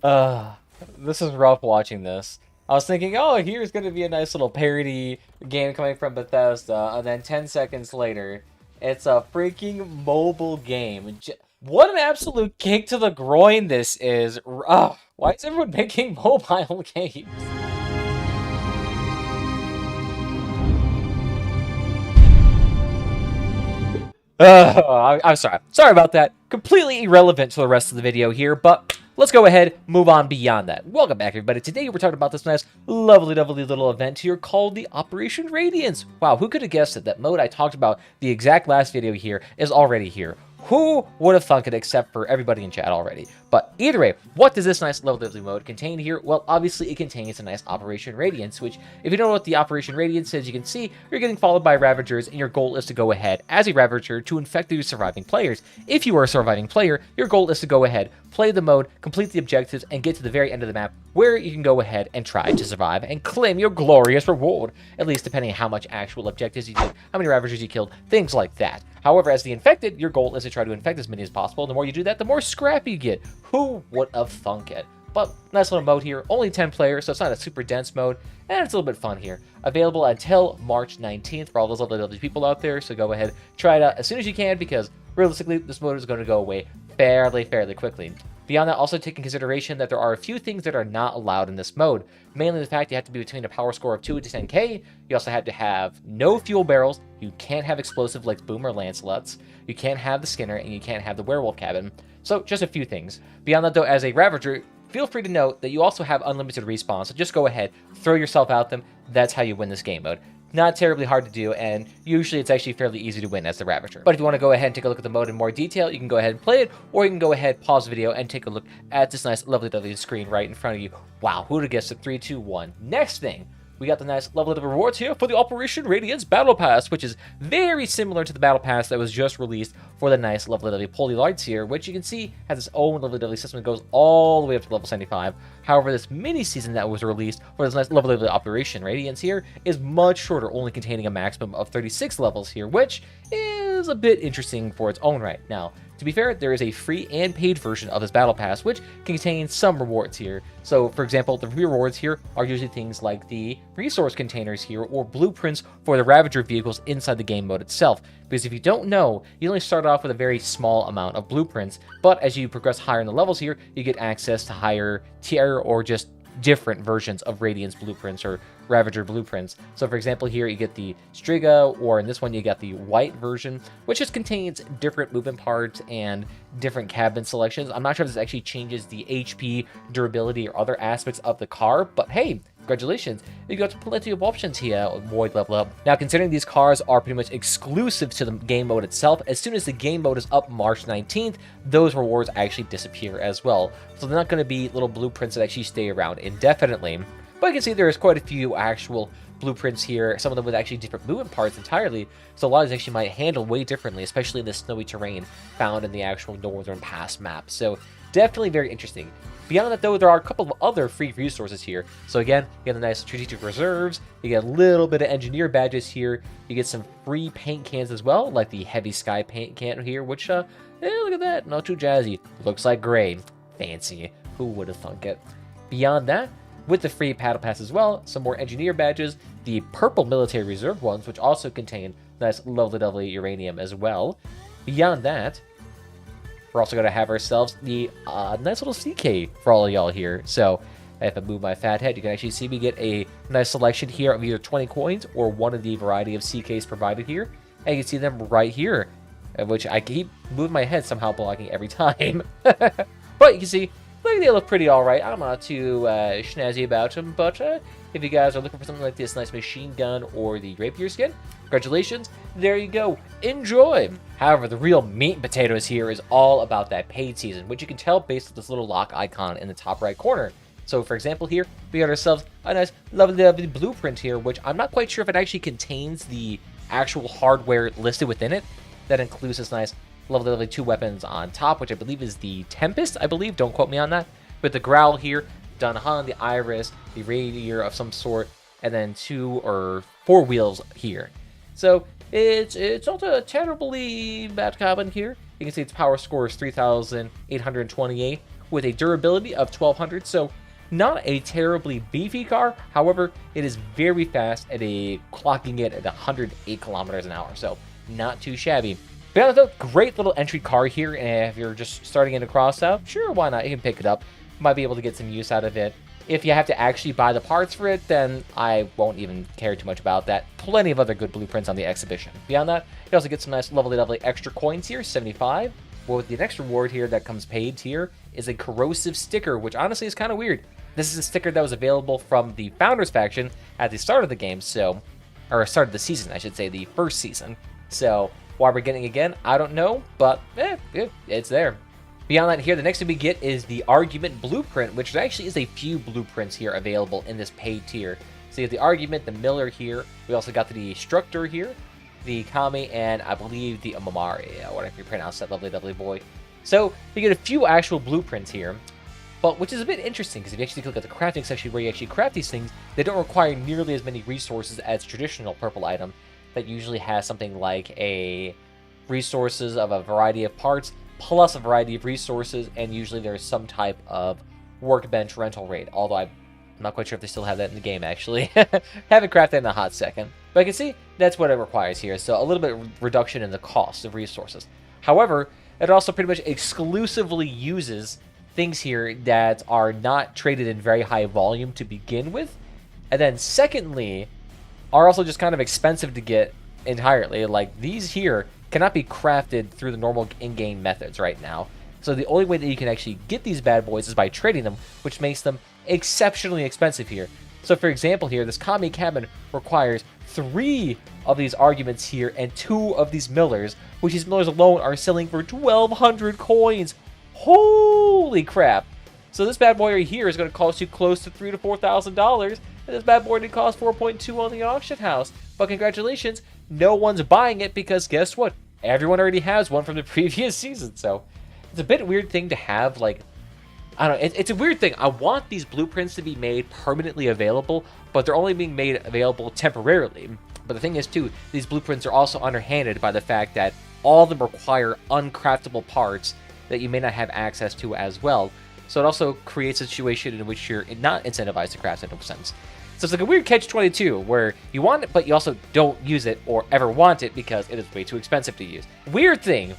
Uh, this is rough watching this. I was thinking, oh, here's gonna be a nice little parody game coming from Bethesda, and then 10 seconds later, it's a freaking mobile game. What an absolute kick to the groin this is. Ugh, why is everyone making mobile games? I'm sorry. Sorry about that. Completely irrelevant to the rest of the video here, but let's go ahead, move on beyond that. Welcome back, everybody. Today we're talking about this nice, lovely little event here called the Operation Radiance. Wow, who could have guessed it? That mode I talked about the exact last video here is already here. Who would have thunk it except for everybody in chat already? But either way, what does this nice lovely mode contain here? Well, obviously it contains a nice Operation Radiance, which if you don't know what the Operation Radiance is, you can see you're getting followed by Ravagers, and your goal is to go ahead as a Ravager to infect the surviving players. If you are a surviving player, your goal is to go ahead, play the mode, complete the objectives, and get to the very end of the map where you can go ahead and try to survive and claim your glorious reward, at least depending on how much actual objectives you did, how many Ravagers you killed, things like that. However, as the infected, your goal is to try to infect as many as possible. The more you do that, the more scrap you get. Who would have thunk it? But nice little mode here, only 10 players, so it's not a super dense mode, and it's a little bit fun here. Available until March 19th for all those lovely people out there, so go ahead, try it out as soon as you can, because realistically, this mode is going to go away fairly quickly. Beyond that, also take in consideration that there are a few things that are not allowed in this mode. Mainly the fact you have to be between a power score of 2 to 10k. You also have to have no fuel barrels. You can't have explosive like Boom or Lancelots. You can't have the Skinner, and you can't have the Werewolf Cabin. So just a few things. Beyond that though, as a Ravager, feel free to note that you also have unlimited respawn. So just go ahead, throw yourself at them. That's how you win this game mode. Not terribly hard to do, and usually it's actually fairly easy to win as the Ravager. But if you want to go ahead and take a look at the mode in more detail, you can go ahead and play it, or you can go ahead, pause the video, and take a look at this nice, lovely screen right in front of you. Wow, who'd have guessed it? 3, 2, 1. Next thing, we got the nice lovely little rewards here for the Operation Radiance Battle Pass, which is very similar to the Battle Pass that was just released for the nice lovely Poly Lights here, which you can see has its own lovely system that goes all the way up to level 75. However, this mini season that was released for this nice lovely Operation Radiance here is much shorter, only containing a maximum of 36 levels here, which is a bit interesting for its own right. Now, to be fair, there is a free and paid version of this Battle Pass, which contains some rewards here. So, for example, the rewards here are usually things like the resource containers here, or blueprints for the Ravager vehicles inside the game mode itself. Because if you don't know, you only start off with a very small amount of blueprints, but as you progress higher in the levels here, you get access to higher tier or just different versions of Radiance blueprints or Ravager blueprints. So for example, here you get the Striga, or in this one you got the white version, which just contains different movement parts and different cabin selections. I'm not sure if this actually changes the HP, durability, or other aspects of the car, but hey, congratulations, you got plenty of options here, Void Level Up. Now, considering these cars are pretty much exclusive to the game mode itself, as soon as the game mode is up March 19th, those rewards actually disappear as well. So they're not going to be little blueprints that actually stay around indefinitely. But you can see there's quite a few actual blueprints here, some of them with actually different movement parts entirely, so a lot of these actually might handle way differently, especially in the snowy terrain found in the actual Northern Path map. So definitely very interesting. Beyond that though, there are a couple of other free resources here. So again, you get the nice strategic reserves, you get a little bit of engineer badges here, you get some free paint cans as well, like the Heavy Sky paint can here, which, hey, look at that, not too jazzy. Looks like gray. Fancy. Who would have thunk it? Beyond that, with the free Battle Pass as well, some more engineer badges, the purple military reserve ones, which also contain nice lovely uranium as well. Beyond that, we're also going to have ourselves the nice little CK for all of y'all here. So if I move my fat head, you can actually see me get a nice selection here of either 20 coins or one of the variety of CKs provided here. And you can see them right here, which I keep moving my head somehow blocking every time. But you can see, they look pretty alright. I'm not too snazzy about them, but if you guys are looking for something like this nice machine gun or the rapier skin, congratulations, there you go, enjoy. However, the real meat and potatoes here is all about that paid season, which you can tell based on this little lock icon in the top right corner. So for example here, we got ourselves a nice lovely blueprint here, which I'm not quite sure if it actually contains the actual hardware listed within it. That includes this nice lovely 2 weapons on top, which I believe is the Tempest, I believe, don't quote me on that. But the Growl here, Dunhan, the Iris, the Radiator of some sort, and then 2 or 4 wheels here. So it's not a terribly bad cabin here. You can see its power score is 3,828, with a durability of 1200, so not a terribly beefy car. However, it is very fast at clocking it at 108 kilometers an hour, so not too shabby. But yeah, great little entry car here, and if you're just starting in a cross out, sure, why not? You can pick it up. Might be able to get some use out of it. If you have to actually buy the parts for it, then I won't even care too much about that. Plenty of other good blueprints on the exhibition. Beyond that, you also get some nice lovely extra coins here, 75. Well, with the next reward here that comes paid here is a corrosive sticker, which honestly is kind of weird. This is a sticker that was available from the Founders faction at the start of the game, or start of the season, I should say, the first season. So why we're getting it again, I don't know, but it's there. Beyond that here, the next thing we get is the Argument Blueprint, which actually is a few blueprints here available in this paid tier. So you have the Argument, the Miller here. We also got the Destructor here, the Kami, and I believe the Amamari, whatever you pronounce that lovely boy. So you get a few actual blueprints here, but which is a bit interesting because if you actually look at the crafting section where you actually craft these things, they don't require nearly as many resources as traditional purple item that usually has something like a resources of a variety of parts plus a variety of resources, and usually there's some type of workbench rental rate, although I'm not quite sure if they still have that in the game, actually. Haven't crafted in a hot second. But I can see that's what it requires here, so a little bit of reduction in the cost of resources. However, it also pretty much exclusively uses things here that are not traded in very high volume to begin with, and then secondly, are also just kind of expensive to get entirely. Like, these here cannot be crafted through the normal in-game methods right now. So the only way that you can actually get these bad boys is by trading them, which makes them exceptionally expensive here. So for example here, this Kami cabin requires 3 of these arguments here and 2 of these millers, which these millers alone are selling for 1,200 coins. Holy crap. So this bad boy right here is going to cost you close to $3,000 to $4,000, and this bad boy did cost 4.2 on the auction house. But congratulations, no one's buying it because guess what? Everyone already has one from the previous season. So it's a bit weird thing to have, like, I don't know, it's a weird thing. I want these blueprints to be made permanently available, but they're only being made available temporarily. But the thing is, too, these blueprints are also underhanded by the fact that all of them require uncraftable parts that you may not have access to as well. So it also creates a situation in which you're not incentivized to craft in a sense. So it's like a weird catch-22 where you want it, but you also don't use it or ever want it because it is way too expensive to use. Weird thing.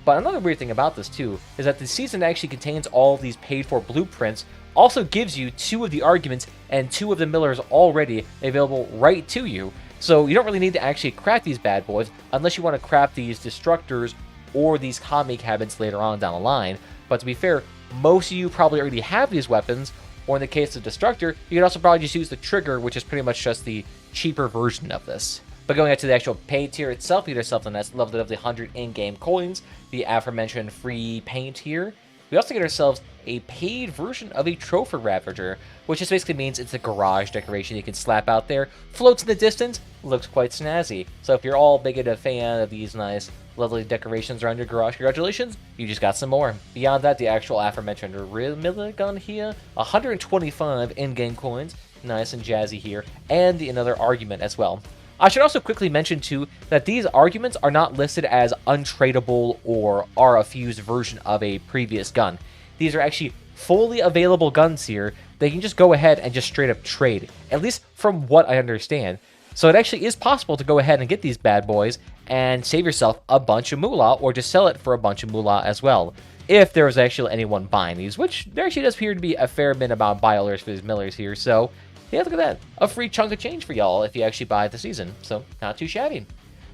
But another weird thing about this too is that the season actually contains all of these paid-for blueprints, also gives you 2 of the arguments and 2 of the millers already available right to you. So you don't really need to actually craft these bad boys unless you want to craft these destructors or these Kami cabins later on down the line. But to be fair, most of you probably already have these weapons, or in the case of Destructor, you can also probably just use the Trigger, which is pretty much just the cheaper version of this. But going out to the actual paid tier itself, you get yourself the nice lovely 100 in-game coins, the aforementioned free paint here. We also get ourselves a paid version of a Trophy Ravager, which just basically means it's a garage decoration you can slap out there, floats in the distance, looks quite snazzy. So if you're all big into a fan of these nice, lovely decorations around your garage, congratulations, you just got some more. Beyond that, the actual aforementioned Milligun here, 125 in-game coins, nice and jazzy here, and another argument as well. I should also quickly mention too that these arguments are not listed as untradeable or are a fused version of a previous gun. These are actually fully available guns here. They can just go ahead and just straight up trade, at least from what I understand. So it actually is possible to go ahead and get these bad boys and save yourself a bunch of moolah, or just sell it for a bunch of moolah as well, if there was actually anyone buying these, which there actually does appear to be a fair bit about buy alerts for these millers here. So yeah, look at that. A free chunk of change for y'all if you actually buy the season. So not too shabby.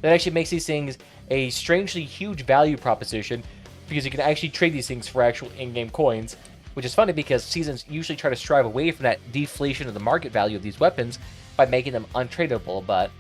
That actually makes these things a strangely huge value proposition because you can actually trade these things for actual in-game coins, which is funny because seasons usually try to strive away from that deflation of the market value of these weapons by making them untradeable, but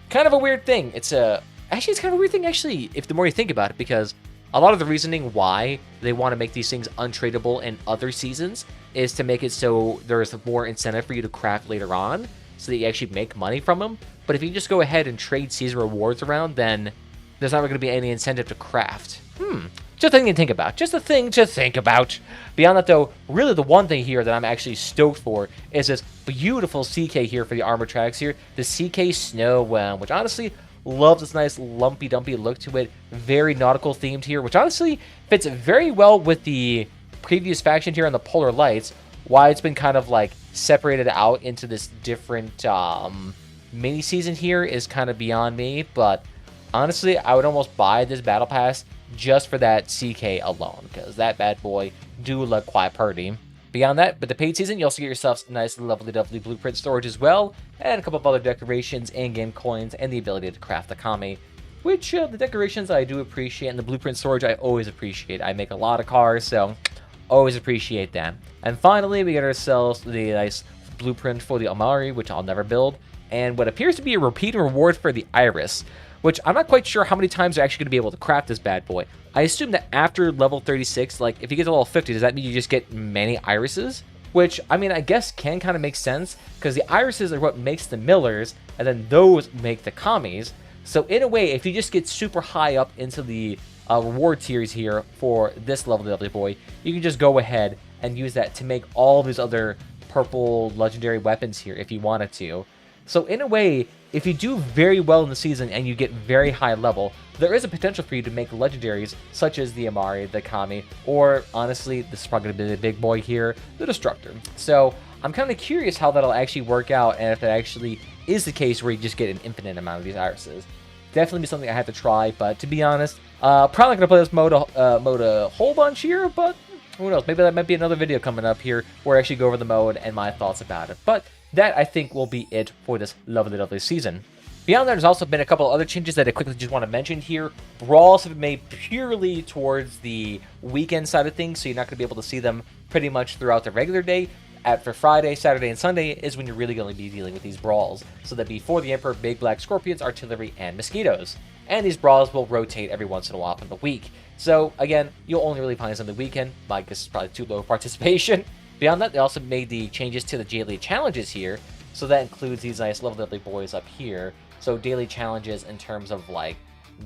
kind of a weird thing. It's kind of a weird thing actually, if the more you think about it, because a lot of the reasoning why they want to make these things untradeable in other seasons is to make it so there's more incentive for you to craft later on, so that you actually make money from them. But if you just go ahead and trade season rewards around, then there's not going to be any incentive to craft. Just a thing to think about. Just a thing to think about. Beyond that, though, really the one thing here that I'm actually stoked for is this beautiful CK here for the armor tracks here. The CK Snow Whelm, which honestly loves this nice lumpy dumpy look to it. Very nautical themed here, which honestly fits very well with the previous faction here on the Polar Lights, why it's been kind of like separated out into this different mini season here is kind of beyond me. But honestly, I would almost buy this battle pass just for that CK alone, because that bad boy do look quite pretty. Beyond that, with the paid season, you also get yourself some nice lovely blueprint storage as well, and a couple of other decorations, in-game coins, and the ability to craft the kami. Which, the decorations I do appreciate, and the blueprint storage I always appreciate. I make a lot of cars, so always appreciate that. And finally, we get ourselves the nice blueprint for the Amari, which I'll never build, and what appears to be a repeat reward for the Iris, which I'm not quite sure how many times you're actually going to be able to craft this bad boy. I assume that after level 36, like, if you get to level 50, does that mean you just get many irises? Which, I mean, I guess can kind of make sense, because the irises are what makes the millers, and then those make the kamis. So in a way, if you just get super high up into the reward tiers here for this lovely boy, you can just go ahead and use that to make all these other purple legendary weapons here if you wanted to. So in a way, if you do very well in the season and you get very high level, there is a potential for you to make legendaries such as the Amari, the Kami, or honestly, this is probably going to be the big boy here, the Destructor. So I'm kind of curious how that'll actually work out, and if it actually is the case where you just get an infinite amount of these irises. Definitely be something I have to try, but to be honest, probably going to play this mode a whole bunch here, but who knows, maybe that might be another video coming up here where I actually go over the mode and my thoughts about it. But that, I think, will be it for this lovely season. Beyond that, there's also been a couple of other changes that I quickly just want to mention here. Brawls have been made purely towards the weekend side of things, so you're not going to be able to see them pretty much throughout the regular day. For Friday, Saturday, and Sunday is when you're really going to be dealing with these brawls. So that'd be for the Emperor, Big Black Scorpions, Artillery, and Mosquitoes. And these brawls will rotate every once in a while from the week. So again, you'll only really find this on the weekend. My guess is probably too low participation. Beyond that, they also made the changes to the daily challenges here. So that includes these nice lovely boys up here. So daily challenges in terms of like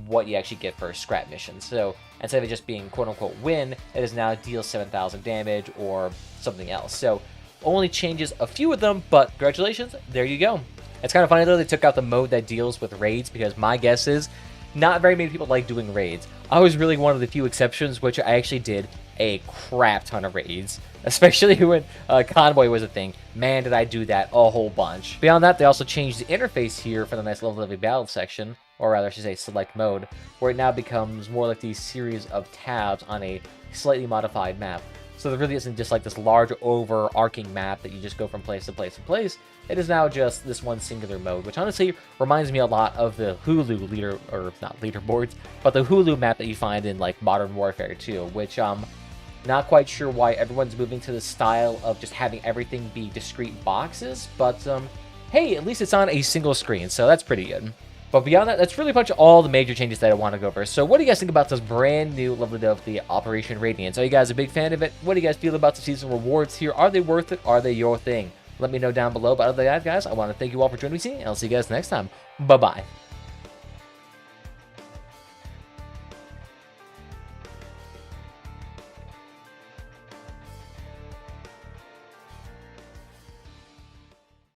what you actually get for a scrap mission. So instead of it just being quote-unquote win, it is now deal 7,000 damage or something else. So only changes a few of them, but congratulations, there you go. It's kind of funny though, they took out the mode that deals with raids, because my guess is not very many people like doing raids. I was really one of the few exceptions, which I actually did a crap ton of raids, especially when Convoy was a thing. Man, did I do that a whole bunch. Beyond that, they also changed the interface here for the nice lovely battle section, or rather I should say select mode, where it now becomes more like these series of tabs on a slightly modified map. So there really isn't just like this large overarching map that you just go from place to place to place. It is now just this one singular mode, which honestly reminds me a lot of the Hulu leader, or not leaderboards, but the Hulu map that you find in like Modern Warfare 2, which not quite sure why everyone's moving to the style of just having everything be discrete boxes, but hey, at least it's on a single screen, so that's pretty good. But beyond that, that's really much all the major changes that I want to go over. So what do you guys think about this brand new lovely Operation Radiance? Are you guys a big fan of it? What do you guys feel about the season rewards here? Are they worth it? Are they your thing? Let me know down below. But other than that, guys, I want to thank you all for joining me, and I'll see you guys next time. Bye-bye.